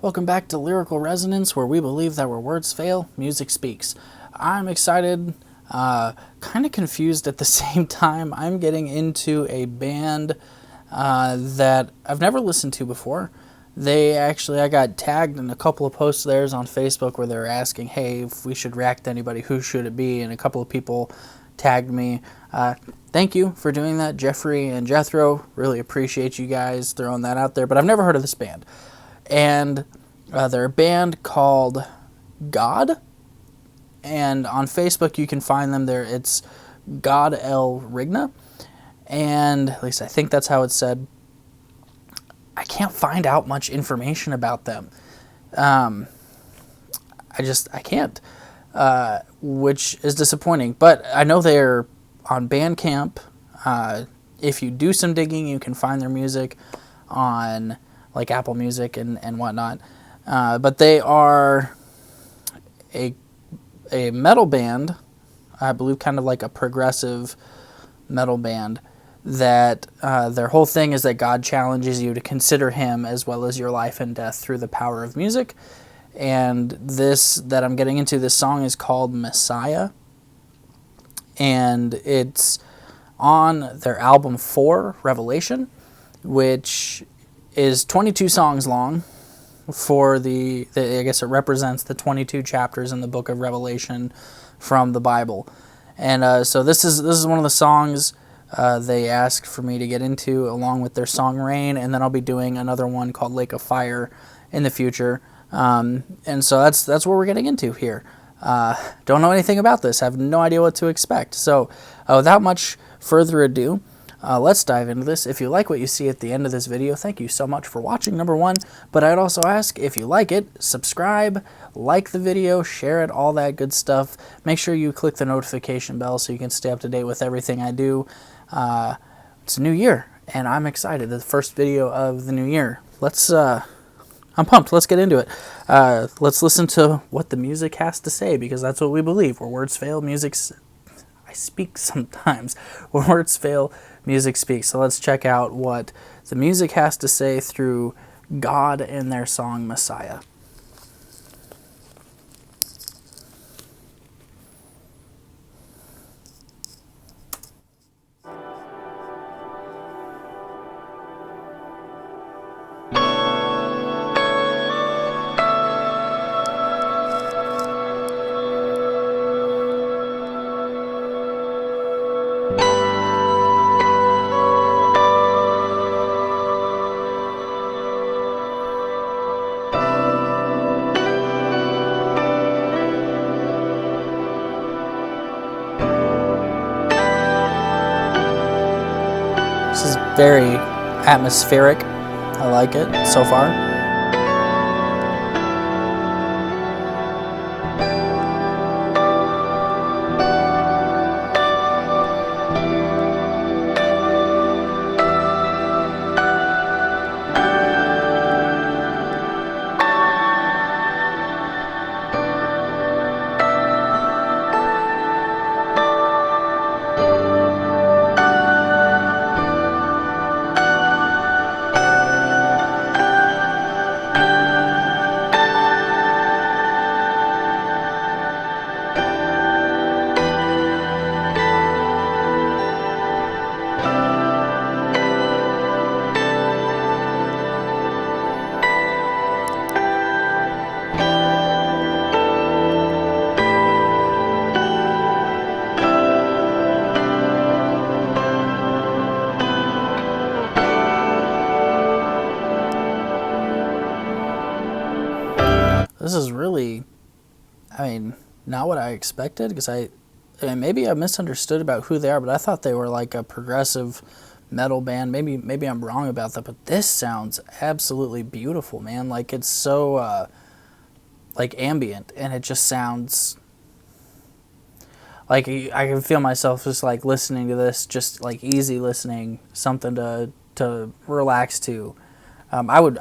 Welcome back to Lyrical Resonance, where we believe that where words fail, music speaks. I'm excited, kind of confused at the same time. I'm getting into a band that I've never listened to before. I got tagged in a couple of posts of theirs on Facebook where they're asking, hey, if we should react to anybody, who should it be? And a couple of people tagged me. Thank you for doing that, Jeffrey and Jethro. Really appreciate you guys throwing that out there. But I've never heard of this band. And they're a band called God. And on Facebook, you can find them there. It's God El Rigna. And at least I think that's how it's said. I can't find out much information about them. I can't, which is disappointing. But I know they're on Bandcamp. If you do some digging, you can find their music on like Apple Music and whatnot. But they are a metal band, I believe kind of like a progressive metal band, that their whole thing is that God challenges you to consider Him as well as your life and death through the power of music. And this that I'm getting into, this song is called Messiah. And it's on their album 4, Revelation, which is 22 songs long. I guess it represents the 22 chapters in the book of Revelation from the Bible. And so this is one of the songs they asked for me to get into, along with their song Rain, and then I'll be doing another one called Lake of Fire in the future. And so that's what we're getting into here. Don't know anything about this, have no idea what to expect. So without much further ado, let's dive into this. If you like what you see at the end of this video, thank you so much for watching, number one. But I'd also ask, if you like it, subscribe, like the video, share it, all that good stuff. Make sure you click the notification bell so you can stay up to date with everything I do. It's a new year, and I'm excited. The first video of the new year. I'm pumped. Let's get into it. Let's listen to what the music has to say, because that's what we believe. Where words fail, I speak sometimes. Where words fail, music speaks. So let's check out what the music has to say through God and their song Messiah. This is very atmospheric. I like it so far. This is really, not what I expected, because maybe I misunderstood about who they are, but I thought they were like a progressive metal band. Maybe I'm wrong about that, but this sounds absolutely beautiful, man. Like, it's so like ambient, and it just sounds like I can feel myself just like listening to this, just like easy listening, something to relax to. I would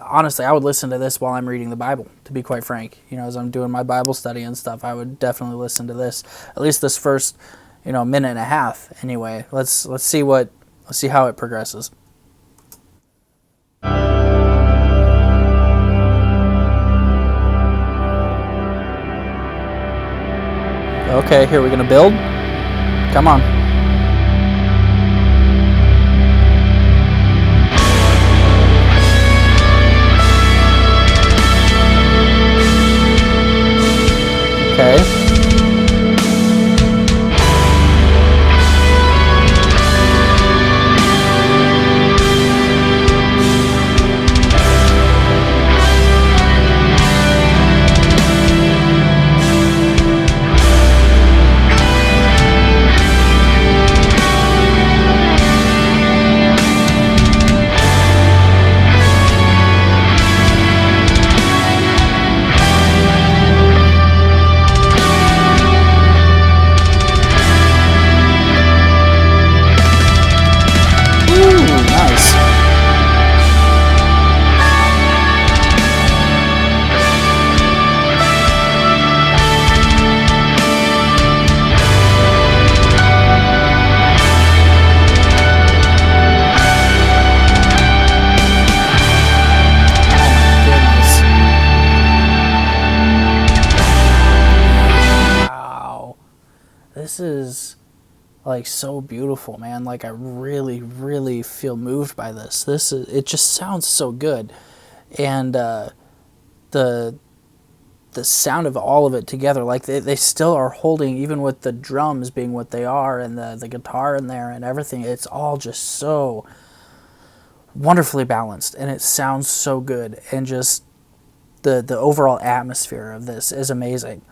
listen to this while I'm reading the Bible, to be quite frank. As I'm doing my Bible study and stuff, I would definitely listen to this. At least this first, minute and a half. Anyway, let's see how it progresses. Okay, here we're gonna build. Come on. Okay. This is like so beautiful, man. Like I really, really feel moved by this. It just sounds so good, and the sound of all of it together, like they still are holding, even with the drums being what they are, and the guitar in there and everything. It's all just so wonderfully balanced, and it sounds so good, and just the overall atmosphere of this is amazing.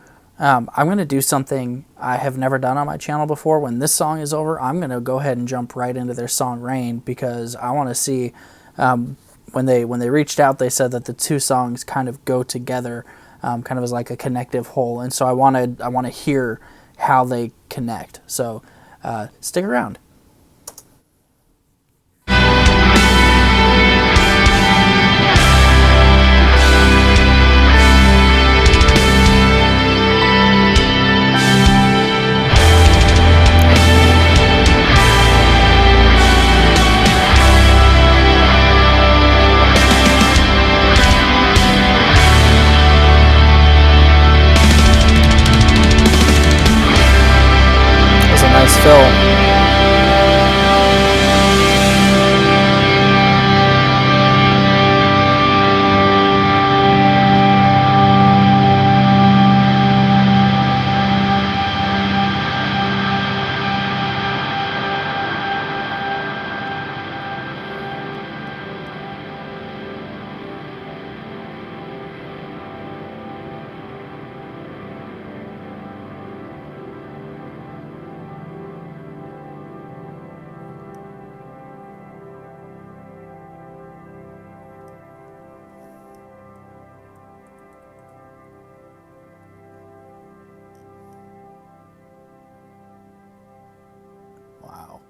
I'm going to do something I have never done on my channel before. When this song is over, I'm going to go ahead and jump right into their song Rain, because I want to see, when they reached out, they said that the two songs kind of go together, kind of as like a connective whole. And so I want to hear how they connect. So stick around. Fill. Wow.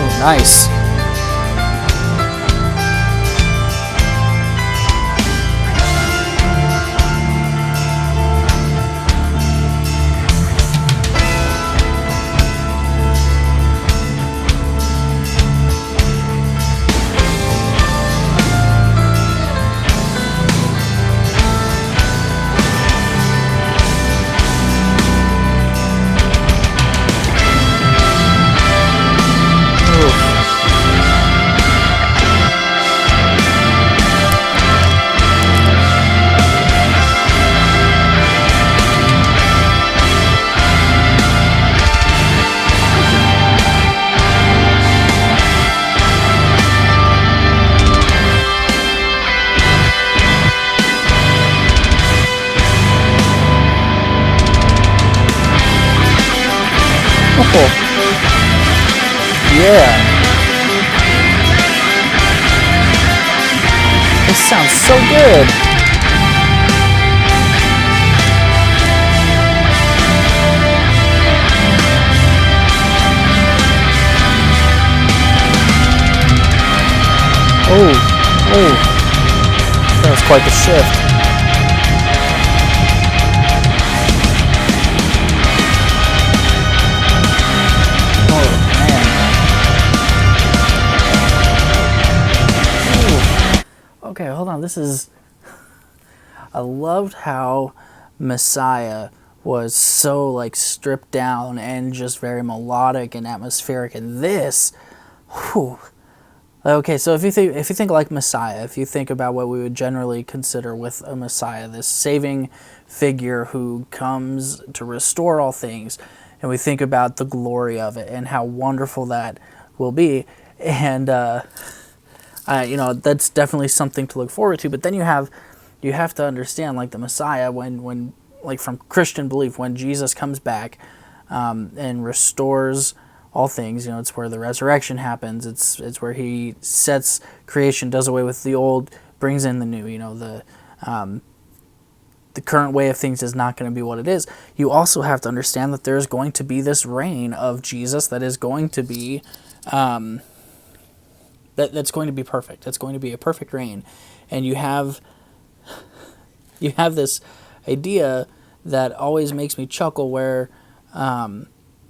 Oh, nice. Yeah. This sounds so good. Oh, that was quite the shift. okay, hold on, this is... I loved how Messiah was so like stripped down and just very melodic and atmospheric, and this, whew. Okay, so if you think like Messiah, if you think about what we would generally consider with a Messiah, this saving figure who comes to restore all things, and we think about the glory of it and how wonderful that will be, and that's definitely something to look forward to. But then you have to understand, like the Messiah, when like from Christian belief, when Jesus comes back and restores all things, it's where the resurrection happens. It's where he sets creation, does away with the old, brings in the new. The current way of things is not going to be what it is. You also have to understand that there's going to be this reign of Jesus that is going to be that's going to be perfect. It's going to be a perfect reign, and you have this idea that always makes me chuckle, where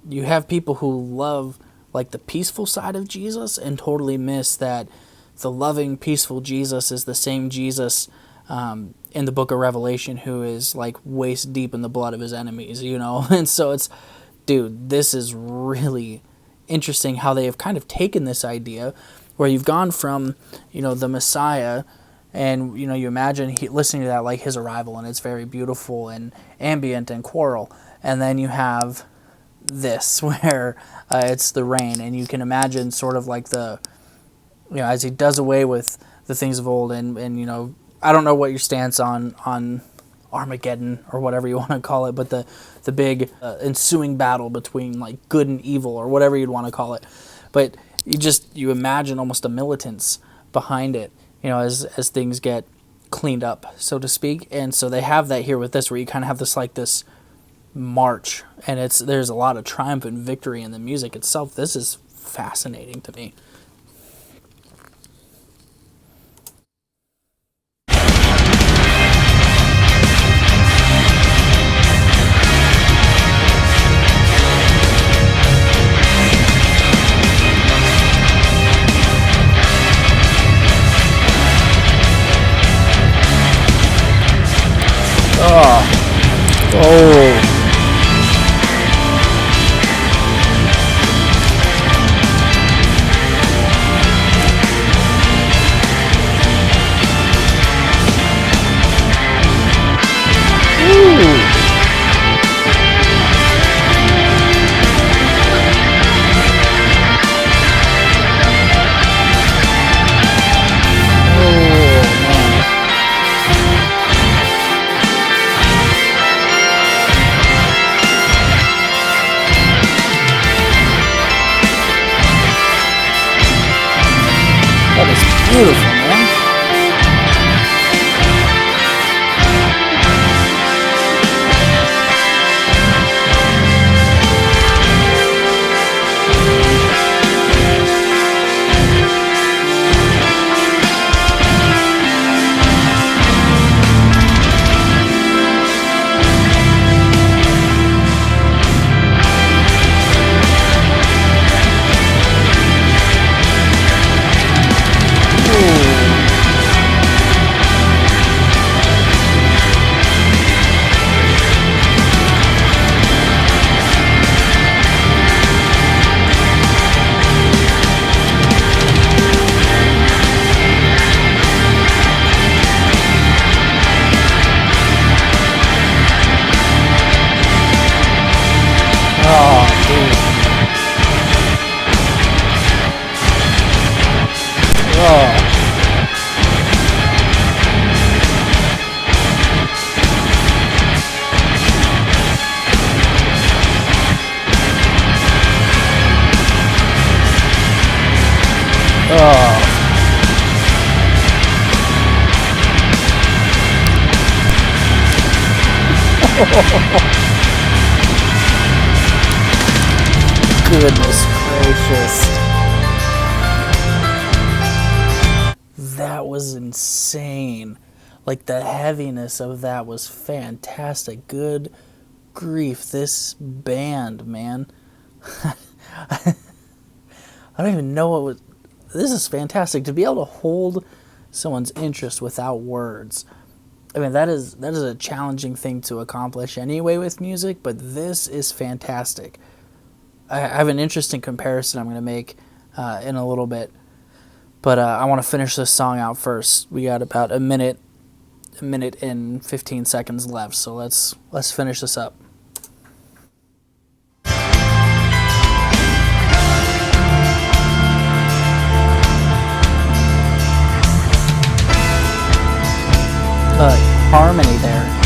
you have people who love like the peaceful side of Jesus and totally miss that the loving, peaceful Jesus is the same Jesus in the book of Revelation who is like waist deep in the blood of his enemies, And so this is really interesting how they have kind of taken this idea where you've gone from, the Messiah, and, you imagine listening to that, like his arrival, and it's very beautiful and ambient and choral. And then you have this where it's the rain, and you can imagine sort of like as he does away with the things of old, and I don't know what your stance on Armageddon or whatever you want to call it, but the big ensuing battle between like good and evil, or whatever you'd want to call it. But you imagine almost a militance behind it, as things get cleaned up, so to speak. And so they have that here with this, where you kind of have this march, and there's a lot of triumph and victory in the music itself. This is fascinating to me. Oh. Beautiful, man. Goodness gracious. That was insane. Like, the heaviness of that was fantastic. Good grief, this band, man. I don't even know what was... This is fantastic. To be able to hold someone's interest without words. I mean, that is a challenging thing to accomplish anyway with music, but this is fantastic. I have an interesting comparison I'm going to make in a little bit, but I want to finish this song out first. We got about a minute and 15 seconds left, so let's finish this up. Harmony there.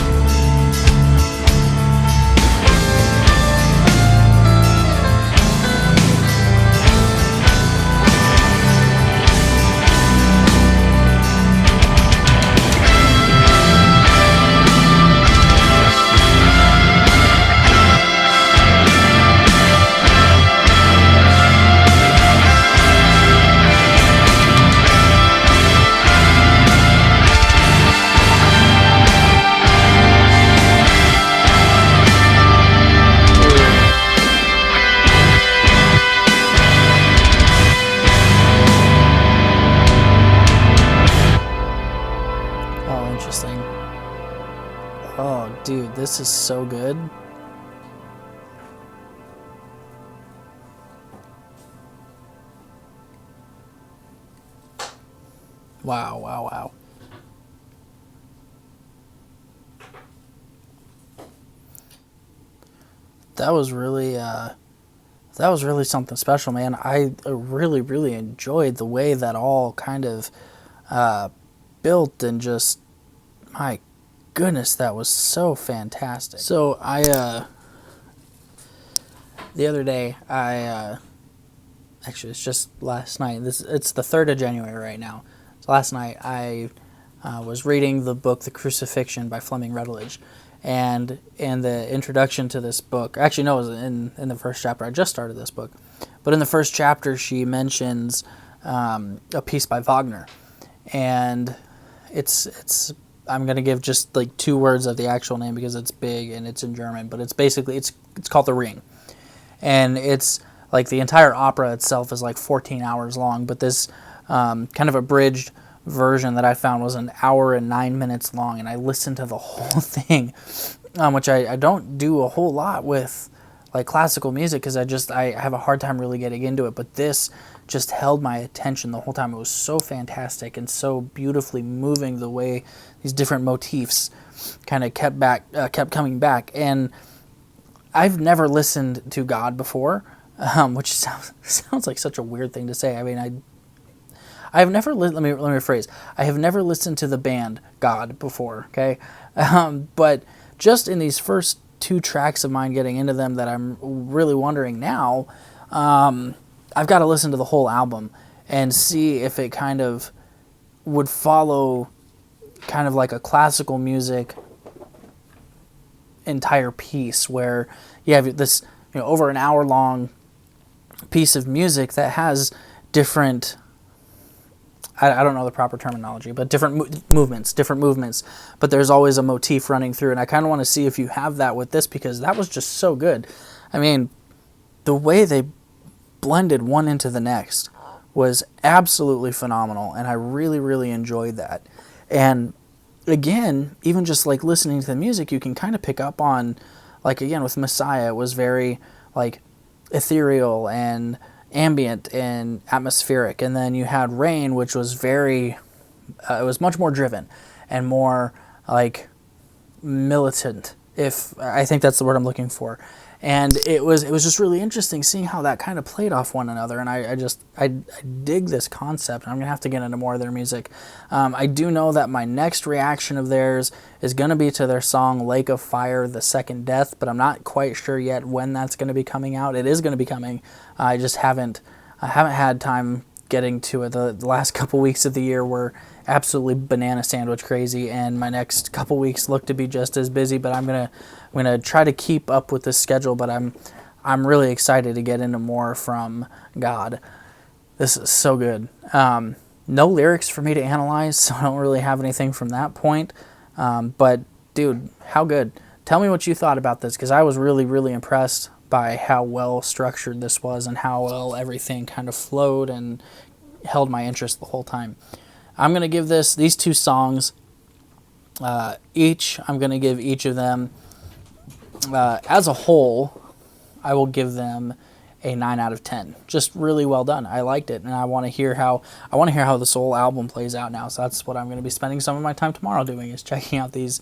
Interesting. Oh, dude, this is so good. Wow, wow, wow. That was really something special, man. I really, really enjoyed the way that all kind of built, and just, my goodness, that was so fantastic. So the other day, actually, it's just last night. It's the 3rd of January right now. So last night I was reading the book The Crucifixion by Fleming Rutledge, and in the introduction to this book, actually no, it was in the first chapter. I just started this book, but in the first chapter she mentions a piece by Wagner, and it's I'm going to give just like 2 words of the actual name because it's big and it's in German, but it's basically, it's called The Ring. And it's like the entire opera itself is like 14 hours long, but this kind of abridged version that I found was 1 hour and 9 minutes long, and I listened to the whole thing, which I don't do a whole lot with like classical music because I have a hard time really getting into it, but this just held my attention the whole time. It was so fantastic and so beautifully moving, the way these different motifs kind of kept coming back. And I've never listened to God before, which sounds like such a weird thing to say. I mean, I've never let me rephrase. I have never listened to the band God before. Okay, but just in these first 2 tracks of mine, getting into them, that I'm really wondering now. I've got to listen to the whole album and see if it kind of would follow kind of like a classical music entire piece, where you have this, over 1 hour long piece of music that has different, I don't know the proper terminology, but different movements, but there's always a motif running through, and I kind of want to see if you have that with this, because that was just so good. I mean, the way they blended one into the next was absolutely phenomenal, and I really, really enjoyed that. And again, even just like listening to the music, you can kind of pick up on, like again with Messiah, it was very like ethereal and ambient and atmospheric, and then you had Rain, which was very, it was much more driven and more like militant, if I think that's the word I'm looking for. And it was just really interesting seeing how that kind of played off one another, and I dig this concept, and I'm going to have to get into more of their music. I do know that my next reaction of theirs is going to be to their song Lake of Fire, The Second Death, but I'm not quite sure yet when that's going to be coming out. It is going to be coming. I just haven't had time getting to it. The last couple weeks of the year were absolutely banana sandwich crazy, and my next couple weeks look to be just as busy, but I'm gonna try to keep up with this schedule. But I'm really excited to get into more from God. This is so good. No lyrics for me to analyze, so I don't really have anything from that point, but dude, how good. Tell me what you thought about this, because I was really, really impressed by how well structured this was and how well everything kind of flowed and held my interest the whole time. I'm going to give these two songs, I'm going to give each of them, as a whole, I will give them a 9 out of 10. Just really well done. I liked it, and I want to hear how this whole album plays out now. So that's what I'm going to be spending some of my time tomorrow doing, is checking out these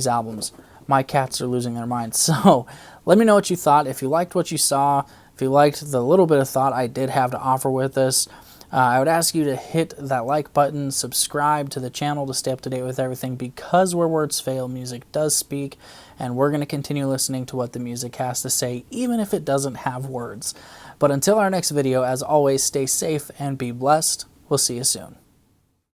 albums. My cats are losing their minds. So let me know what you thought. If you liked what you saw, if you liked the little bit of thought I did have to offer with this, I would ask you to hit that like button, subscribe to the channel to stay up to date with everything, because where words fail, music does speak, and we're going to continue listening to what the music has to say, even if it doesn't have words. But until our next video, as always, stay safe and be blessed. We'll see you soon.